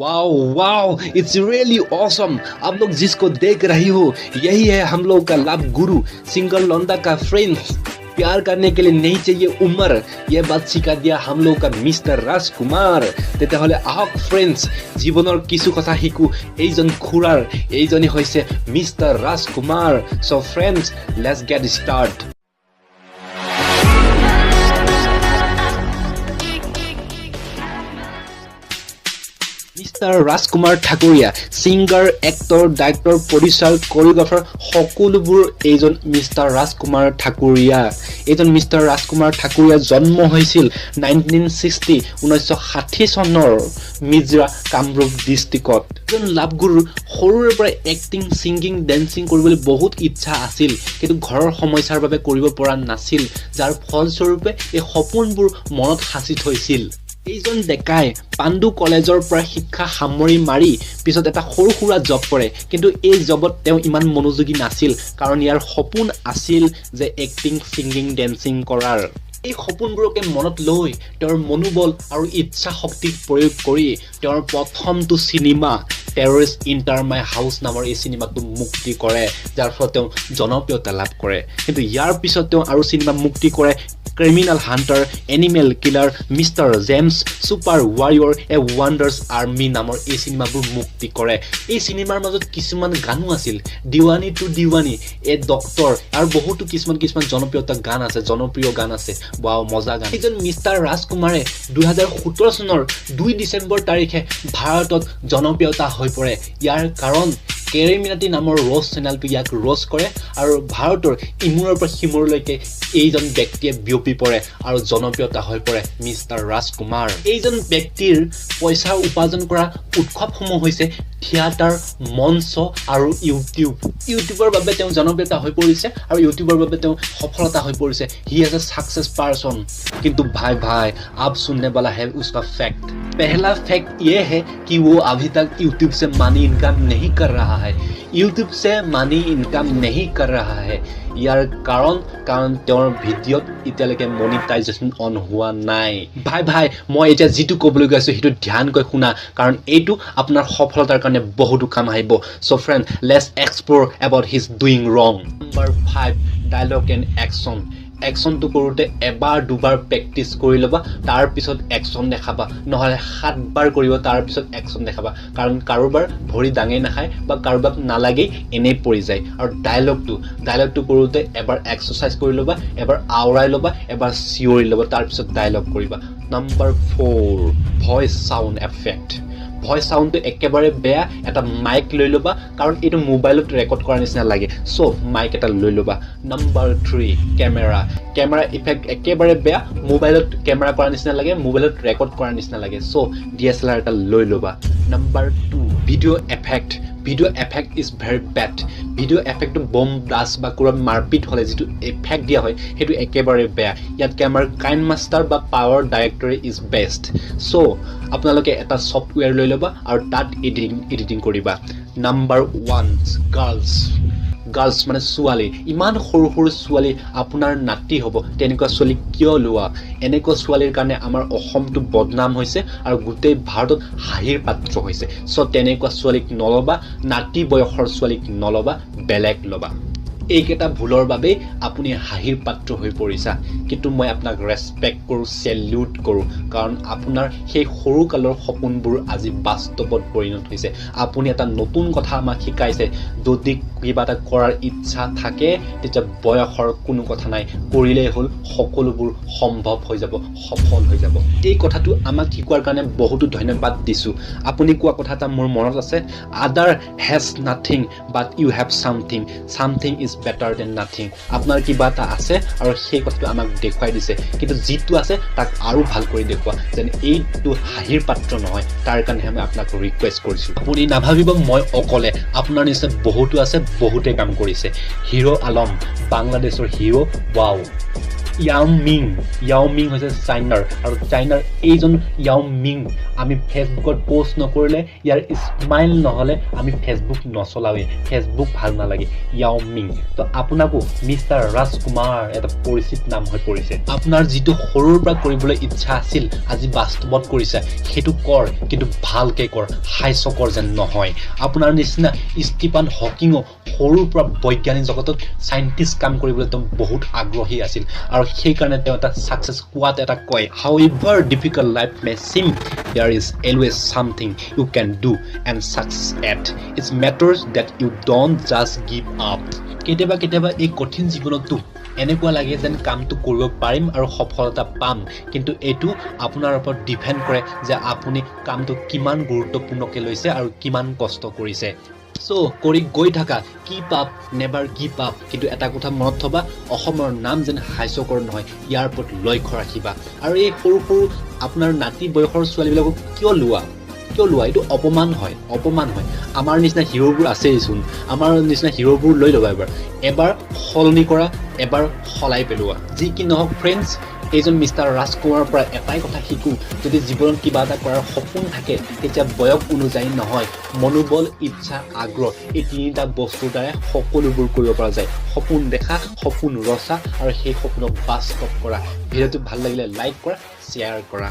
Wow wow it's really awesome. आप लोग जिसको देख रही हो यही है हम लोग का लव गुरु सिंगल लौंडा का फ्रेंड्स। प्यार करने के लिए नहीं चाहिए उम्र, ये बात सिखा दिया हम लोग का मिस्टर राजकुमार। तेতিয়াह'লে আহক फ्रेंड्स जीवনৰ কিছু কথা শিকো এইজন খুৰাৰ, এইজনী হৈছে mister Rajkumar. So friends let's get start. Mister Rajkumar Thakuria singer, actor, director, producer, choreographer সকলোবোৰ এইজন মিস্টাৰ ৰাজকুমাৰ ঠাকুৰীয়া। এইজন মিস্টাৰ ৰাজকুমাৰ ঠাকুৰীয়া জন্ম হৈছিল 1960 চনৰ মিজৰা কামৰূপ ডিষ্ট্ৰিক্টত। এজন লাভগুৰুৰ সৰুৰে পৰা এক্টিং, ছিংগিং, ডেন্সিং কৰিবলৈ বহুত ইচ্ছা আছিল, কিন্তু ঘৰৰ সমস্যাৰ বাবে কৰিব পৰা নাছিল, যাৰ ফলস্বৰূপে এই সপোনবোৰ মনত সাঁচি থৈছিল। এইজন ডেকাই পাণ্ডু কলেজৰ পৰা শিক্ষা সামৰি মাৰি পিছত এটা সৰু সুৰা জব কৰে, কিন্তু এই জবত তেওঁ ইমান মনোযোগী নাছিল, কাৰণ ইয়াৰ সপোন আছিল যে এক্টিং, ছিংগিং, ডেন্সিং কৰাৰ। এই সপোনবোৰকে মনত লৈ তেওঁৰ মনোবল আৰু ইচ্ছা শক্তিক প্ৰয়োগ কৰি তেওঁৰ প্ৰথমটো চিনেমা টেৰৰিষ্ট ইণ্টাৰ মাই হাউচ নামৰ এই চিনেমাটো মুক্তি কৰে, যাৰ ফলত তেওঁ জনপ্ৰিয়তা লাভ কৰে। কিন্তু ইয়াৰ পিছত তেওঁ আৰু চিনেমা মুক্তি কৰে criminal hunter, animal killer, mister James, super warrior, a wonders army নামৰ এই চিনেমাবোৰ মুক্তি কৰে। এই চিনেমাৰ মাজত কিছুমান গানো আছিল, দিৱানী টু দিৱানী, এ ডক্টৰ, আৰু বহুতো কিছুমান জনপ্ৰিয় গান আছে। ৱাও মজা গান। এইজন মিষ্টাৰ ৰাজকুমাৰে 2017 চনৰ 2 ডিচেম্বৰ তাৰিখে ভাৰতত জনপ্ৰিয়তা হৈ পৰে। ইয়াৰ কাৰণ কেৰিমিনাটি নামৰ ৰ'জ চেনেলটো ইয়াক ৰ'জ কৰে, আৰু ভাৰতৰ ইমূৰৰ পৰা সিমূৰলৈকে এইজন ব্যক্তিয়ে বিয়পি পৰে আৰু জনপ্ৰিয়তা হৈ পৰে মিষ্টাৰ ৰাজকুমাৰ। এইজন ব্যক্তিৰ পইচা উপাৰ্জন কৰা উৎসৱসমূহ হৈছে থিয়েটাৰ, মঞ্চ আৰু ইউটিউবৰ বাবে তেওঁ জনপ্ৰিয়তা হৈ পৰিছে, আৰু ইউটিউবৰ বাবে তেওঁ সফলতা হৈ পৰিছে। He is a success person. কিন্তু भाई आप सुनने वाला है उसका फैक्ट। पहला फैक्ट ये है कि वो अभी तक यूट्यूब से मनी इनकम नहीं कर रहा है। यूट्यूब से मनी इनकम नहीं कर रहा है। ইয়াৰ কাৰণ তেওঁৰ ভিডিঅ'ত এতিয়ালৈকে মনিটাইজেশ্যন অন হোৱা নাই। ভাই মই এতিয়া যিটো ক'বলৈ গৈছোঁ সেইটো ধ্যানকৈ শুনা, কাৰণ এইটো আপোনাৰ সফলতাৰ কাৰণে বহুতো কাম আহিব। So' friend let's explore about his doing wrong. Number 5 dialogue and action. একশ্যনটো কৰোঁতে এবাৰ দুবাৰ প্ৰেক্টিচ কৰি ল'বা, তাৰপিছত একশ্যন দেখাবা, নহ'লে 7 বাৰ কৰিব তাৰপিছত একশ্যন দেখাবা, কাৰণ কাৰোবাৰ ভৰি দাঙে নাখায় বা কাৰোবাক নালাগেই এনেই পৰি যায়। আৰু ডায়লগটো কৰোঁতে এবাৰ এক্সাৰচাইজ কৰি ল'বা, এবাৰ আওৰাই ল'বা, এবাৰ চিঞৰি ল'বা, তাৰপিছত ডায়লগ কৰিবা। Number 4 voice sound effect. Voice চাউণ্ডটো একেবাৰে বেয়া, এটা মাইক লৈ ল'বা, কাৰণ এইটো মোবাইলত ৰেকৰ্ড কৰাৰ নিচিনা লাগে, চ' মাইক এটা লৈ ল'বা। নম্বৰ 3 কেমেৰা ইফেক্ট একেবাৰে বেয়া, মোবাইলত কেমেৰা কৰাৰ নিচিনা লাগে, মোবাইলত ৰেকৰ্ড কৰাৰ নিচিনা লাগে, চ' DSLR এটা লৈ ল'বা। Number 2 video' effect is very bad. Video' এফেক্টটো বম ব্লাষ্ট বা ক'ৰবাত মাৰপিট হ'লে যিটো এফেক্ট দিয়া হয় সেইটো একেবাৰে বেয়া। ইয়াত কেমেৰাৰ কাইন মাষ্টাৰ বা পাৱাৰ ডাইৰেক্টৰে ইজ বেষ্ট। চ' আপোনালোকে এটা ছফ্টৱেৰ লৈ ল'বা আৰু তাত এডিটিং কৰিবা। নম্বৰ 1 গাৰ্লছ মানে ছোৱালী। ইমান সৰু ছোৱালী আপোনাৰ নাতি হ'ব, তেনেকুৱা ছোৱালী কিয় লোৱা? এনেকুৱা ছোৱালীৰ কাৰণে আমাৰ অসমটো বদনাম হৈছে আৰু গোটেই ভাৰতত হাঁহিৰ পাত্ৰ হৈছে। চ' তেনেকুৱা ছোৱালীক নল'বা, নাতি বয়সৰ ছোৱালীক নল'বা, বেলেগ ল'বা। এইকেইটা ভুলৰ বাবেই আপুনি হাঁহিৰ পাত্ৰ হৈ পৰিছা, কিন্তু মই আপোনাক ৰেচপেক্ট কৰোঁ, চেলিউট কৰোঁ, কাৰণ আপোনাৰ সেই সৰুকালৰ সপোনবোৰ আজি বাস্তৱত পৰিণত হৈছে। আপুনি এটা নতুন কথা আমাক শিকাইছে, যদি কিবা এটা কৰাৰ ইচ্ছা থাকে তেতিয়া বয়সৰ কোনো কথা নাই, কৰিলেই হ'ল, সকলোবোৰ সম্ভৱ হৈ যাব, সফল হৈ যাব। এই কথাটো আমাক শিকোৱাৰ কাৰণে বহুতো ধন্যবাদ দিছোঁ। আপুনি কোৱা কথা এটা মোৰ মনত আছে, other has nothing but you have something is better than nothing. আপোনাৰ কিবা এটা আছে আৰু সেই কথাটো আমাক দেখুৱাই দিছে, কিন্তু যিটো আছে তাক আৰু ভাল কৰি দেখুওৱা, যেন এইটো হাঁহিৰ পাত্ৰ নহয়। তাৰ কাৰণেহে মই আপোনাক ৰিকুৱেষ্ট কৰিছোঁ। আপুনি নাভাবিব মই অকলে, আপোনাৰ নিচিনা বহুতো আছে, বহুতে কাম কৰিছে। হিৰ' আলম বাংলাদেশৰ হিৰ'। ৱাও। ইয়াও মিং হৈছে চাইনাৰ আৰু চাইনাৰ এইজন ইয়াও মিং আমি ফেচবুকত পোষ্ট নকৰিলে ইয়াৰ স্মাইল নহ'লে আমি ফেচবুক নচলাওঁৱেই ফেচবুক ভাল নালাগে ইয়াও মিং তো আপোনাকো মিষ্টাৰ ৰাজকুমাৰ এটা পৰিচিত নাম হৈ পৰিছে আপোনাৰ যিটো সৰুৰ পৰা কৰিবলৈ ইচ্ছা আছিল আজি বাস্তৱত কৰিছে সেইটো কৰ কিন্তু ভালকে কৰ হাস্যকৰ যেন নহয় আপোনাৰ নিচিনা ষ্টিফেন হকিঙো সৰুৰ পৰা বৈজ্ঞানিক জগতত সাইন্টিষ্ট কাম কৰিবলৈ তেওঁ বহুত আগ্ৰহী আছিল আৰু সেই কাৰণে তেওঁ এটা সাকসেস কোৱাত এটা কয় however difficult life may seem there is always something you can do and success at it matters that you don't just give up কেতিয়াবা এই কঠিন জীৱনতো এনেকুৱা লাগে যেন কামটো কৰিব পাৰিম আৰু সফলতা পাম কিন্তু এটো আপোনাৰ ওপৰত ডিপেন্ড কৰে যে আপুনি কামটো কিমান গুৰুত্বপূৰ্ণকৈ লৈছে আৰু কিমান কষ্ট কৰিছে সো কৰি গৈ থাকা keep up never give up কিন্তু এটা কথা মনত থবা অসমৰ নাম যেন হাস্যকৰ নহয় ইয়াৰ ওপৰত লক্ষ্য ৰাখিবা আৰু এই সৰু আপোনাৰ নাতি বয়সৰ ছোৱালীবিলাকক কিয় লোৱা এইটো অপমান হয় আমাৰ নিচিনা হিৰোবোৰ আছেইচোন আমাৰ নিচিনা হিৰোবোৰ লৈ ল'বা এবাৰ সলনি কৰা এবাৰ সলাই পেলোৱা যি কি নহওক ফ্ৰেণ্ডছ এইজন মিষ্টাৰ ৰাজকুমাৰৰ পৰা এটাই কথা শিকো যদি জীৱনত কিবা এটা কৰাৰ সপোন থাকে তেতিয়া বয়স অনুযায়ী নহয় মনোবল ইচ্ছা আগ্ৰহ এই তিনিটা বস্তুৰ দ্বাৰা সকলোবোৰ কৰিব পৰা যায় সপোন দেখা সপোন ৰচা আৰু সেই সপোনক বাস্তৱ কৰা ভিডিঅ'টো ভাল লাগিলে লাইক কৰা শ্বেয়াৰ কৰা